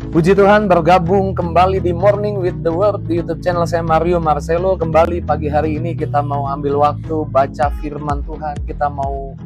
Puji Tuhan, bergabung kembali di Morning with the Word di YouTube channel saya Mario Marcelo. Kembali pagi hari ini kita mau ambil waktu baca firman Tuhan. Kita mau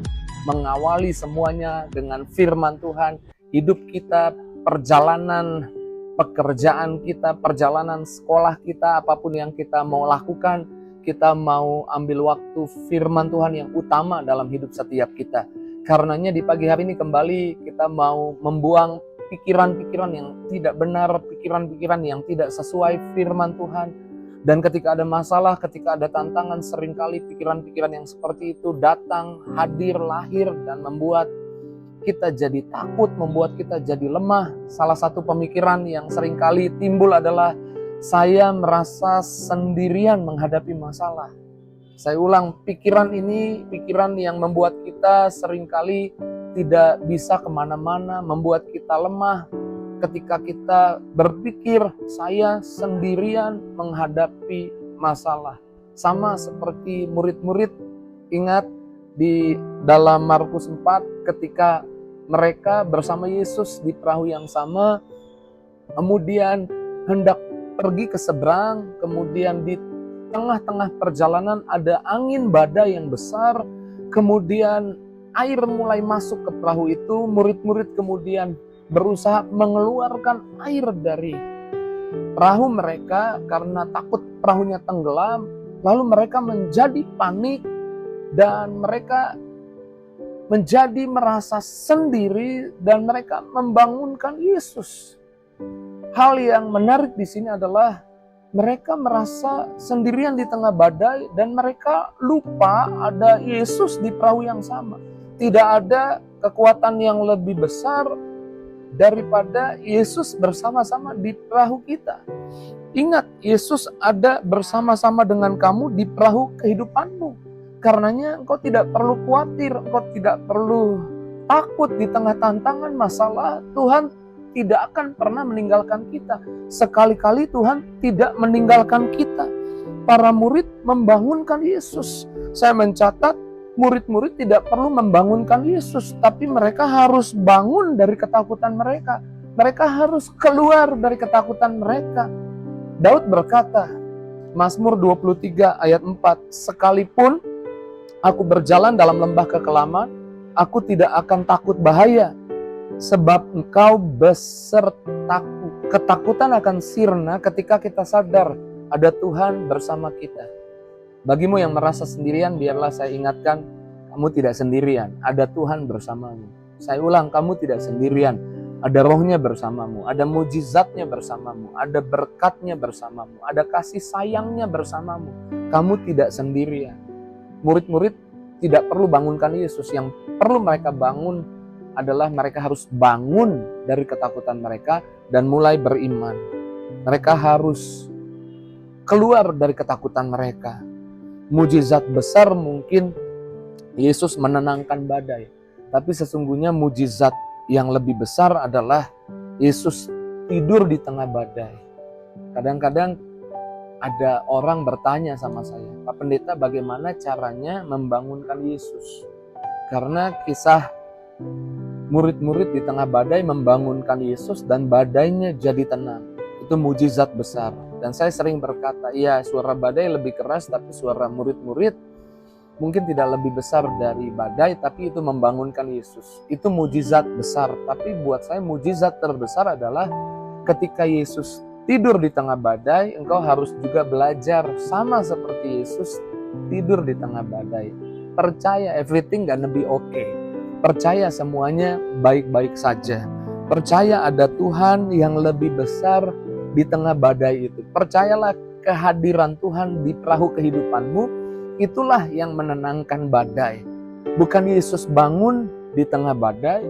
mengawali semuanya dengan firman Tuhan. Hidup kita, perjalanan pekerjaan kita, perjalanan sekolah kita, apapun yang kita mau lakukan, kita mau ambil waktu firman Tuhan yang utama dalam hidup setiap kita. Karenanya di pagi hari ini kembali kita mau membuang pikiran-pikiran yang tidak benar, pikiran-pikiran yang tidak sesuai firman Tuhan. Dan ketika ada masalah, ketika ada tantangan, seringkali pikiran-pikiran yang seperti itu datang, hadir, lahir, dan membuat kita jadi takut, membuat kita jadi lemah. Salah satu pemikiran yang seringkali timbul adalah, saya merasa sendirian menghadapi masalah. Saya ulang, pikiran ini pikiran yang membuat kita seringkali tidak bisa kemana-mana, membuat kita lemah ketika kita berpikir saya sendirian menghadapi masalah. Sama seperti murid-murid, ingat di dalam Markus 4 ketika mereka bersama Yesus di perahu yang sama, kemudian hendak pergi ke seberang, kemudian di tengah-tengah perjalanan ada angin badai yang besar, kemudian air mulai masuk ke perahu itu, murid-murid kemudian berusaha mengeluarkan air dari perahu mereka karena takut perahunya tenggelam. Lalu mereka menjadi panik dan mereka menjadi merasa sendiri dan mereka membangunkan Yesus. Hal yang menarik di sini adalah mereka merasa sendirian di tengah badai dan mereka lupa ada Yesus di perahu yang sama. Tidak ada kekuatan yang lebih besar daripada Yesus bersama-sama di perahu kita. Ingat, Yesus ada bersama-sama dengan kamu di perahu kehidupanmu. Karenanya engkau tidak perlu khawatir, engkau tidak perlu takut di tengah tantangan masalah. Tuhan tidak akan pernah meninggalkan kita. Sekali-kali Tuhan tidak meninggalkan kita. Para murid membangunkan Yesus. Saya mencatat, murid-murid tidak perlu membangunkan Yesus, tapi mereka harus bangun dari ketakutan mereka. Mereka harus keluar dari ketakutan mereka. Daud berkata, Mazmur 23 ayat 4, sekalipun aku berjalan dalam lembah kekelaman, aku tidak akan takut bahaya, sebab engkau besertaku. Ketakutan akan sirna ketika kita sadar ada Tuhan bersama kita. Bagimu yang merasa sendirian, biarlah saya ingatkan, kamu tidak sendirian, ada Tuhan bersamamu. Saya ulang, kamu tidak sendirian, ada rohnya bersamamu, ada mujizatnya bersamamu, ada berkatnya bersamamu, ada kasih sayangnya bersamamu. Kamu tidak sendirian. Murid-murid tidak perlu bangunkan Yesus, yang perlu mereka bangun adalah mereka harus bangun dari ketakutan mereka dan mulai beriman. Mereka harus keluar dari ketakutan mereka. Mujizat besar mungkin Yesus menenangkan badai, tapi sesungguhnya mujizat yang lebih besar adalah Yesus tidur di tengah badai. Kadang-kadang ada orang bertanya sama saya, Pak Pendeta, bagaimana caranya membangunkan Yesus? Karena kisah murid-murid di tengah badai membangunkan Yesus dan badainya jadi tenang. Itu mujizat besar. Dan saya sering berkata, ya suara badai lebih keras, tapi suara murid-murid mungkin tidak lebih besar dari badai, tapi itu membangunkan Yesus. Itu mujizat besar. Tapi buat saya mujizat terbesar adalah ketika Yesus tidur di tengah badai, engkau harus juga belajar sama seperti Yesus tidur di tengah badai. Percaya everything gonna be okay. Percaya semuanya baik-baik saja. Percaya ada Tuhan yang lebih besar di tengah badai itu. Percayalah kehadiran Tuhan di perahu kehidupanmu, itulah yang menenangkan badai. Bukan Yesus bangun di tengah badai,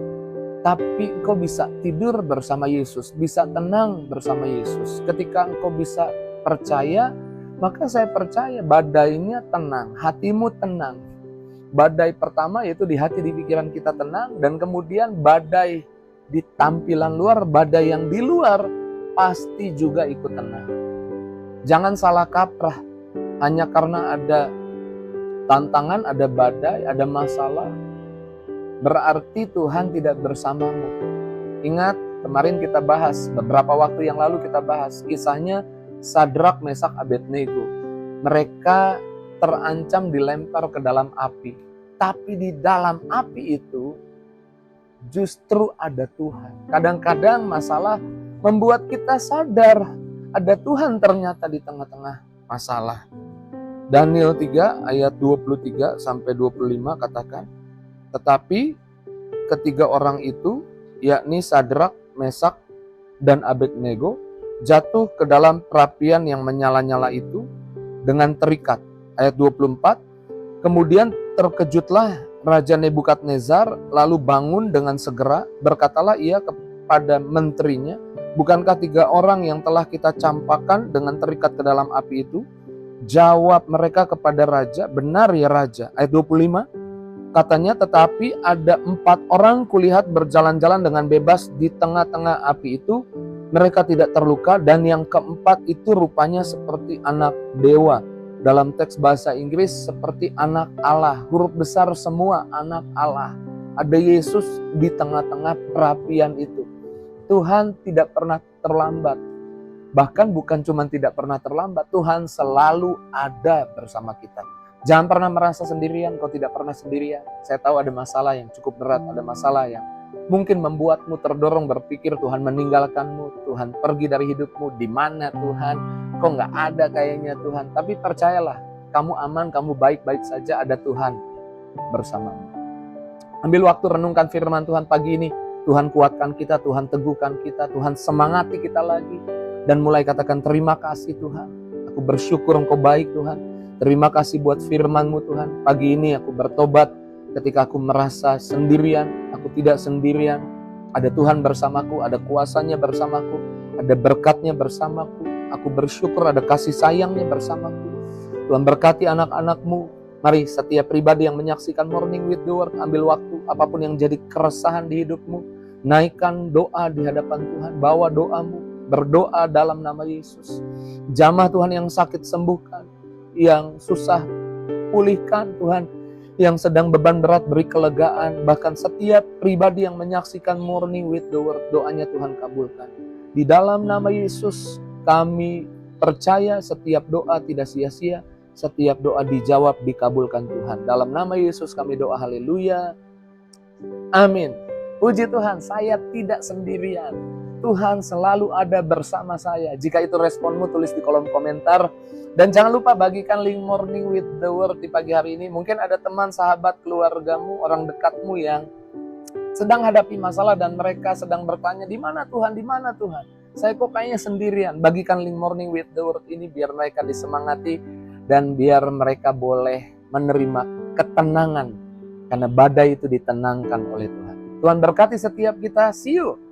tapi engkau bisa tidur bersama Yesus, bisa tenang bersama Yesus. Ketika engkau bisa percaya, maka saya percaya badainya tenang, hatimu tenang. Badai pertama yaitu di hati, di pikiran kita tenang, dan kemudian badai di tampilan luar, badai yang di luar pasti juga ikut tenang. Jangan salah kaprah, hanya karena ada tantangan, ada badai, ada masalah, berarti Tuhan tidak bersamamu. Ingat, Kemarin kita bahas, beberapa waktu yang lalu kita bahas kisahnya Sadrak, Mesak, Abednego. Mereka terancam dilempar ke dalam api. Tapi di dalam api itu justru ada Tuhan. Kadang-kadang masalah membuat kita sadar ada Tuhan ternyata di tengah-tengah masalah. Daniel 3 ayat 23 sampai 25 katakan, tetapi ketiga orang itu, yakni Sadrak, Mesak, dan Abednego, jatuh ke dalam perapian yang menyala-nyala itu dengan terikat. Ayat 24, kemudian terkejutlah Raja Nebukadnezar, lalu bangun dengan segera, berkatalah ia kepada menterinya, bukankah tiga orang yang telah kita campakkan dengan terikat ke dalam api itu? Jawab mereka kepada raja, benar ya raja. Ayat 25, katanya, tetapi ada 4 orang kulihat berjalan-jalan dengan bebas di tengah-tengah api itu. Mereka tidak terluka, dan yang keempat itu rupanya seperti anak dewa. Dalam teks bahasa Inggris seperti anak Allah, huruf besar semua, anak Allah. Ada Yesus di tengah-tengah perapian itu. Tuhan tidak pernah terlambat. Bahkan bukan cuma tidak pernah terlambat, Tuhan selalu ada bersama kita. Jangan pernah merasa sendirian, kau tidak pernah sendirian. Saya tahu ada masalah yang cukup berat, ada masalah yang mungkin membuatmu terdorong berpikir Tuhan meninggalkanmu, Tuhan pergi dari hidupmu, di mana Tuhan, kok nggak ada kayaknya Tuhan. Tapi percayalah, kamu aman, kamu baik-baik saja, ada Tuhan bersamamu. Ambil waktu renungkan firman Tuhan pagi ini. Tuhan kuatkan kita, Tuhan teguhkan kita, Tuhan semangati kita lagi. Dan mulai katakan terima kasih Tuhan. Aku bersyukur Engkau baik Tuhan. Terima kasih buat firman-Mu Tuhan. Pagi ini aku bertobat ketika aku merasa sendirian. Aku tidak sendirian. Ada Tuhan bersamaku, ada kuasanya bersamaku, ada berkatnya bersamaku. Aku bersyukur ada kasih sayangnya bersamaku. Tuhan berkati anak-anak-Mu. Mari setiap pribadi yang menyaksikan Morning with the Word, ambil waktu apapun yang jadi keresahan di hidupmu. Naikkan doa di hadapan Tuhan. Bawa doamu. Berdoa dalam nama Yesus. Jamah Tuhan yang sakit sembuhkan, yang susah pulihkan Tuhan, yang sedang beban berat beri kelegaan. Bahkan setiap pribadi yang menyaksikan Morning with the Word, doanya Tuhan kabulkan. Di dalam nama Yesus kami percaya setiap doa tidak sia-sia, setiap doa dijawab dikabulkan Tuhan. Dalam nama Yesus kami doa, haleluya, amin. Puji Tuhan, saya tidak sendirian. Tuhan selalu ada bersama saya. Jika itu responmu, tulis di kolom komentar. Dan jangan lupa bagikan link Morning with the Word di pagi hari ini. Mungkin ada teman, sahabat, keluargamu, orang dekatmu yang sedang hadapi masalah dan mereka sedang bertanya, di mana Tuhan, di mana Tuhan? Saya kok kayaknya sendirian. Bagikan link Morning with the Word ini biar mereka disemangati dan biar mereka boleh menerima ketenangan. Karena badai itu ditenangkan oleh Tuhan. Tuhan berkati setiap kita. See you